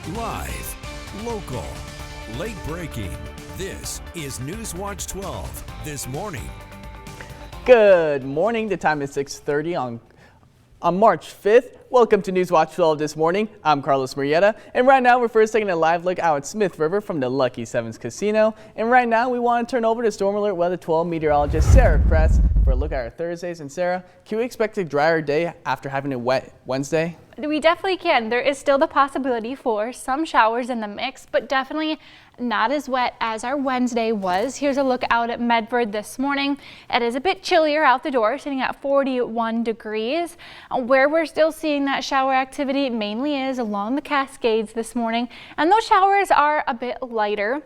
Live, local, late breaking. This is NewsWatch 12 this morning. Good morning. The time is 6:30 on March 5th. Welcome to NewsWatch 12 this morning. I'm Carlos Murrieta, and right now we're first taking a live look out at Smith River from the Lucky Sevens Casino. And right now we want to turn over to Storm Alert Weather 12 meteorologist Sarah Kress for a look at our Thursdays. And Sarah, can we expect a drier day after having a wet Wednesday? We definitely can. There is still the possibility for some showers in the mix, but definitely not as wet as our Wednesday was. Here's a look out at Medford this morning. It is a bit chillier out the door, sitting at 41 degrees. Where we're still seeing that shower activity mainly is along the Cascades this morning, and those showers are a bit lighter.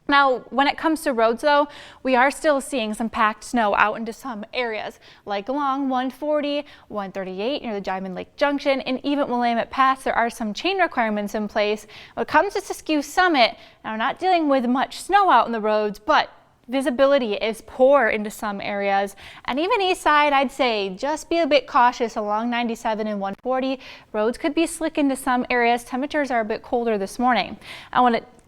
Now, when it comes to roads, though, we are still seeing some packed snow out into some areas, like along 140, 138 near the Diamond Lake Junction, and even Willamette Pass. There are some chain requirements in place. When it comes to Siskiyou Summit, now we're not dealing with much snow out in the roads, but visibility is poor into some areas. And even east side, I'd say just be a bit cautious along 97 and 140. Roads could be slick into some areas. Temperatures are a bit colder this morning.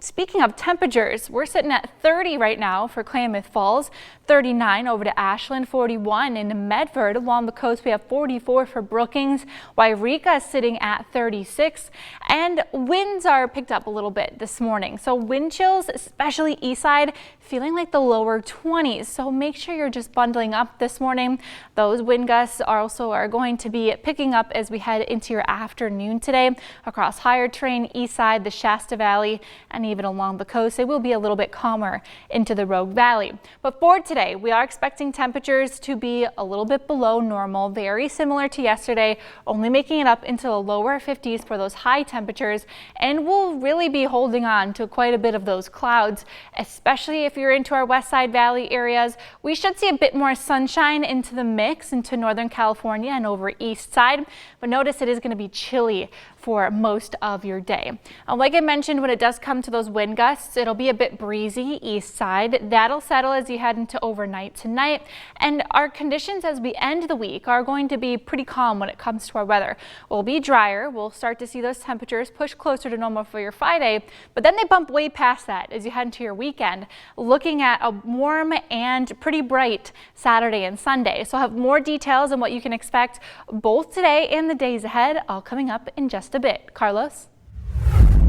Speaking of temperatures, we're sitting at 30 right now for Klamath Falls, 39 over to Ashland, 41 in Medford. Along the coast, we have 44 for Brookings. Wairika is sitting at 36, and winds are picked up a little bit this morning. So wind chills, especially east side, feeling like the lower 20s. So make sure you're just bundling up this morning. Those wind gusts are going to be picking up as we head into your afternoon today across higher terrain, east side, the Shasta Valley, and even along the coast. It will be a little bit calmer into the Rogue Valley. But for today, we are expecting temperatures to be a little bit below normal, very similar to yesterday, only making it up into the lower 50s for those high temperatures. And we'll really be holding on to quite a bit of those clouds, especially if you're into our West Side Valley areas. We should see a bit more sunshine into the mix into Northern California and over east side. But notice it is going to be chilly for most of your day. Like I mentioned, when it does come to those wind gusts, it'll be a bit breezy east side. That'll settle as you head into overnight tonight. And our conditions as we end the week are going to be pretty calm when it comes to our weather. We'll be drier. We'll start to see those temperatures push closer to normal for your Friday, but then they bump way past that as you head into your weekend, looking at a warm and pretty bright Saturday and Sunday. So I'll have more details on what you can expect both today and the days ahead, all coming up in just a bit. Carlos?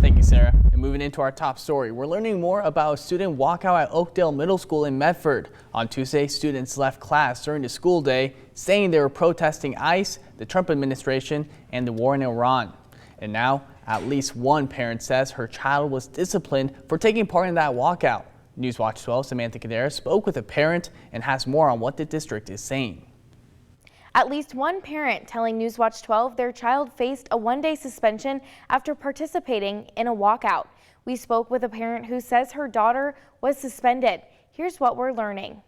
Thank you, Sarah. And moving into our top story, we're learning more about a student walkout at Oakdale Middle School in Medford. On Tuesday, students left class during the school day, saying they were protesting ICE, the Trump administration, and the war in Iran. And now, at least one parent says her child was disciplined for taking part in that walkout. NewsWatch 12 Samantha Cadera spoke with a parent and has more on what the district is saying. At least one parent telling NewsWatch 12 their child faced a one-day suspension after participating in a walkout. We spoke with a parent who says her daughter was suspended. Here's what we're learning.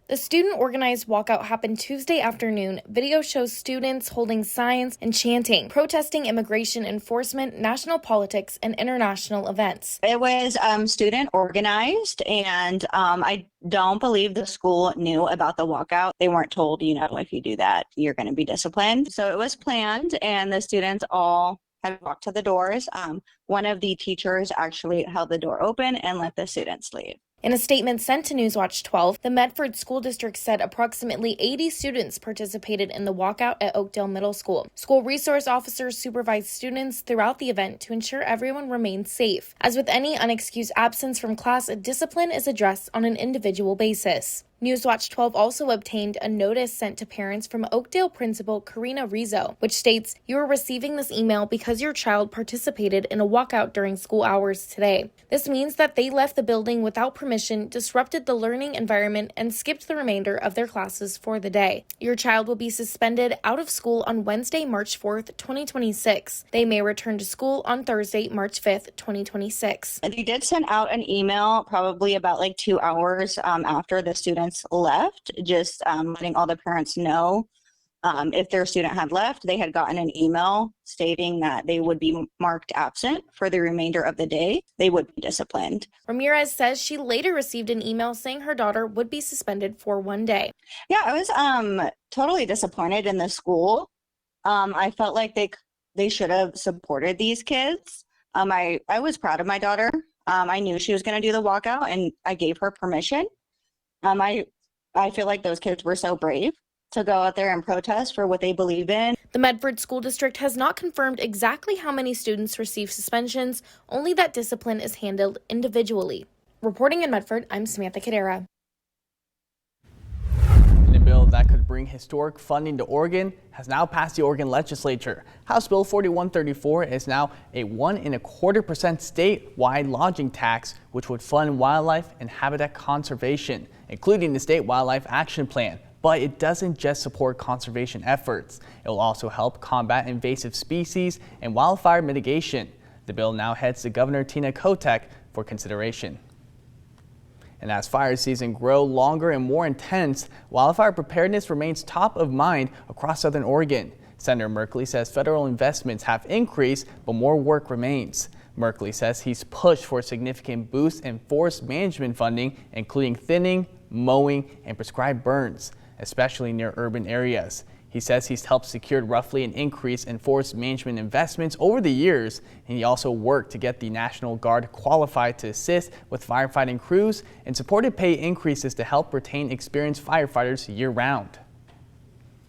The student-organized walkout happened Tuesday afternoon. Video shows students holding signs and chanting, protesting immigration enforcement, national politics, and international events. It was student organized, and I don't believe the school knew about the walkout. They weren't told, if you do that, you're going to be disciplined. So it was planned, and the students all had walked to the doors. One of the teachers actually held the door open and let the students leave. In a statement sent to NewsWatch 12, the Medford School District said approximately 80 students participated in the walkout at Oakdale Middle School. School resource officers supervised students throughout the event to ensure everyone remained safe. As with any unexcused absence from class, discipline is addressed on an individual basis. NewsWatch 12 also obtained a notice sent to parents from Oakdale principal Karina Rizzo, which states, "You are receiving this email because your child participated in a walkout during school hours today. This means that they left the building without permission, disrupted the learning environment, and skipped the remainder of their classes for the day. Your child will be suspended out of school on Wednesday, March 4th, 2026. They may return to school on Thursday, March 5th, 2026. They did send out an email probably about 2 hours after the students left, just letting all the parents know if their student had left. They had gotten an email stating that they would be marked absent for the remainder of the day. They would be disciplined. Ramirez says she later received an email saying her daughter would be suspended for one day. Yeah, I was totally disappointed in the school. I felt like they should have supported these kids. I was proud of my daughter. I knew she was going to do the walkout and I gave her permission. I feel like those kids were so brave to go out there and protest for what they believe in. The Medford School District has not confirmed exactly how many students receive suspensions, only that discipline is handled individually. Reporting in Medford, I'm Samantha Cadera. A bill that could bring historic funding to Oregon has now passed the Oregon legislature. House Bill 4134 is now a 1.25% statewide lodging tax, which would fund wildlife and habitat conservation, including the State Wildlife Action Plan. But it doesn't just support conservation efforts. It will also help combat invasive species and wildfire mitigation. The bill now heads to Governor Tina Kotek for consideration. And as fire season grows longer and more intense, wildfire preparedness remains top of mind across southern Oregon. Senator Merkley says federal investments have increased, but more work remains. Merkley says he's pushed for a significant boost in forest management funding, including thinning, mowing, and prescribed burns, especially near urban areas. He says he's helped secure roughly an increase in forest management investments over the years, and he also worked to get the National Guard qualified to assist with firefighting crews and supported pay increases to help retain experienced firefighters year-round.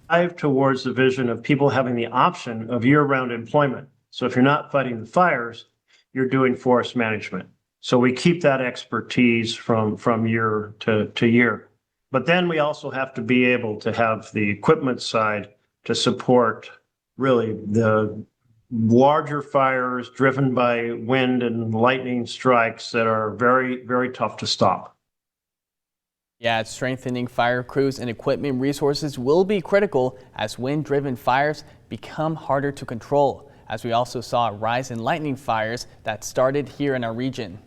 Drive towards the vision of people having the option of year-round employment. So if you're not fighting the fires, you're doing forest management. So we keep that expertise from year to year. But then we also have to be able to have the equipment side to support really the larger fires driven by wind and lightning strikes that are very, very tough to stop. Yeah, strengthening fire crews and equipment resources will be critical as wind-driven fires become harder to control, as we also saw a rise in lightning fires that started here in our region.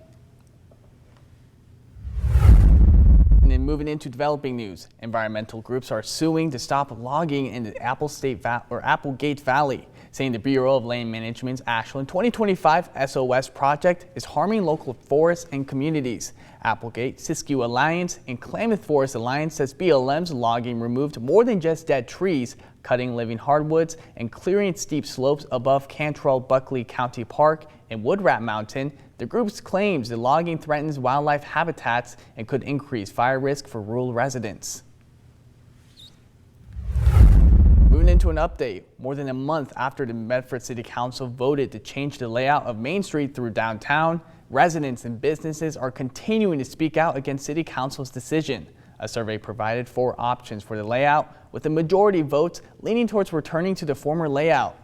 And then moving into developing news, environmental groups are suing to stop logging in the Applegate Valley, saying the Bureau of Land Management's Ashland 2025 SOS project is harming local forests and communities. Applegate, Siskiyou Alliance, and Klamath Forest Alliance says BLM's logging removed more than just dead trees, cutting living hardwoods and clearing steep slopes above Cantrell-Buckley County Park and Woodrat Mountain. The group's claims the logging threatens wildlife habitats and could increase fire risk for rural residents. Moving into an update, more than a month after the Medford City Council voted to change the layout of Main Street through downtown, residents and businesses are continuing to speak out against City Council's decision. A survey provided 4 options for the layout, with the majority votes leaning towards returning to the former layout.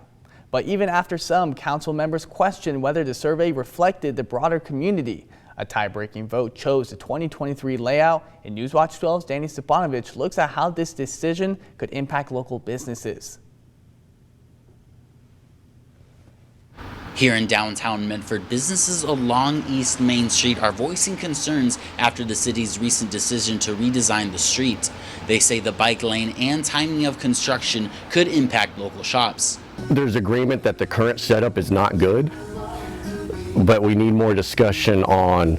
But even after some council members questioned whether the survey reflected the broader community, a tie-breaking vote chose the 2023 layout, and NewsWatch 12's Danny Stepanovich looks at how this decision could impact local businesses. Here in downtown Medford, businesses along East Main Street are voicing concerns after the city's recent decision to redesign the street. They say the bike lane and timing of construction could impact local shops. There's agreement that the current setup is not good, but we need more discussion on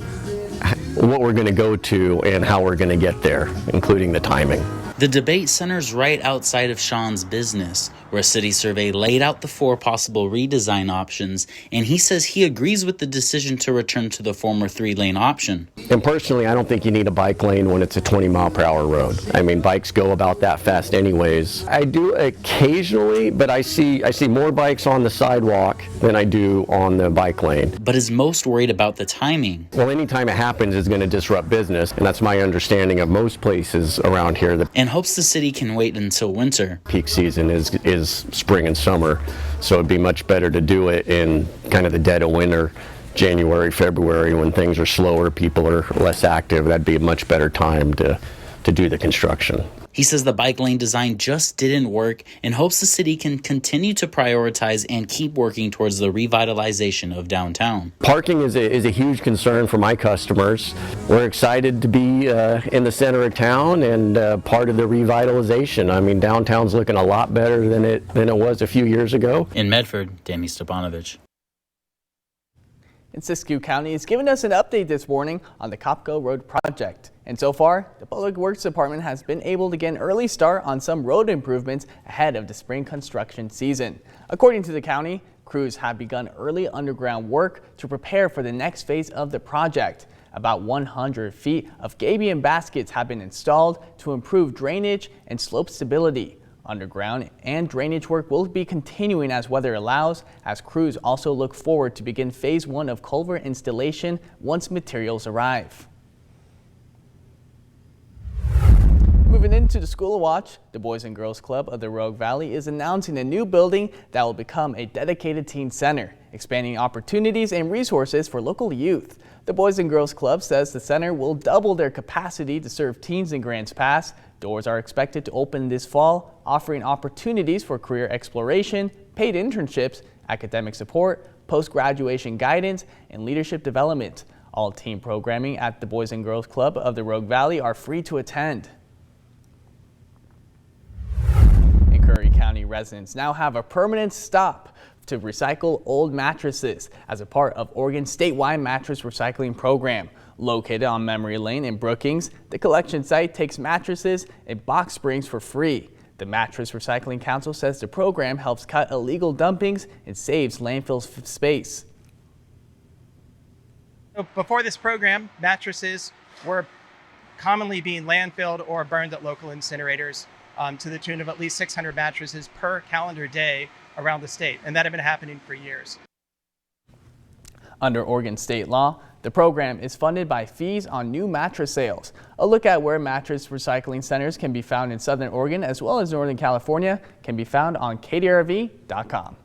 what we're going to go to and how we're going to get there, including the timing. The debate centers right outside of Sean's business, where a city survey laid out the 4 possible redesign options, and he says he agrees with the decision to return to the former 3-lane option. And personally, I don't think you need a bike lane when it's a 20-mile-per-hour road. I mean, bikes go about that fast anyways. I do occasionally, but I see more bikes on the sidewalk than I do on the bike lane. But is most worried about the timing. Well, anytime it happens, it's going to disrupt business, and that's my understanding of most places around here. And hopes the city can wait until winter. Peak season is spring and summer, so it'd be much better to do it in kind of the dead of winter, January, February, when things are slower, people are less active. That'd be a much better time to do the construction. He says the bike lane design just didn't work and hopes the city can continue to prioritize and keep working towards the revitalization of downtown. Parking is a huge concern for my customers. We're excited to be in the center of town and part of the revitalization. I mean, downtown's looking a lot better than it was a few years ago. In Medford, Danny Stepanovich. And Siskiyou County is giving us an update this morning on the Copco Road project. And so far, the Public Works Department has been able to get an early start on some road improvements ahead of the spring construction season. According to the county, Crews have begun early underground work to prepare for the next phase of the project. About 100 feet of gabion baskets have been installed to improve drainage and slope stability. Underground and drainage work will be continuing as weather allows, as crews also look forward to begin phase 1 of culvert installation once materials arrive. Moving into the School Watch, the Boys and Girls Club of the Rogue Valley is announcing a new building that will become a dedicated teen center, expanding opportunities and resources for local youth. The Boys and Girls Club says the center will double their capacity to serve teens in Grants Pass. Doors are expected to open this fall, offering opportunities for career exploration, paid internships, academic support, post-graduation guidance, and leadership development. All team programming at the Boys and Girls Club of the Rogue Valley are free to attend. Curry County residents now have a permanent stop to recycle old mattresses as a part of Oregon's statewide mattress recycling program. Located on Memory Lane in Brookings, the collection site takes mattresses and box springs for free. The Mattress Recycling Council says the program helps cut illegal dumpings and saves landfill space. Before this program, mattresses were commonly being landfilled or burned at local incinerators to the tune of at least 600 mattresses per calendar day around the state, and that had been happening for years. Under Oregon state law, the program is funded by fees on new mattress sales. A look at where mattress recycling centers can be found in Southern Oregon as well as Northern California can be found on KDRV.com.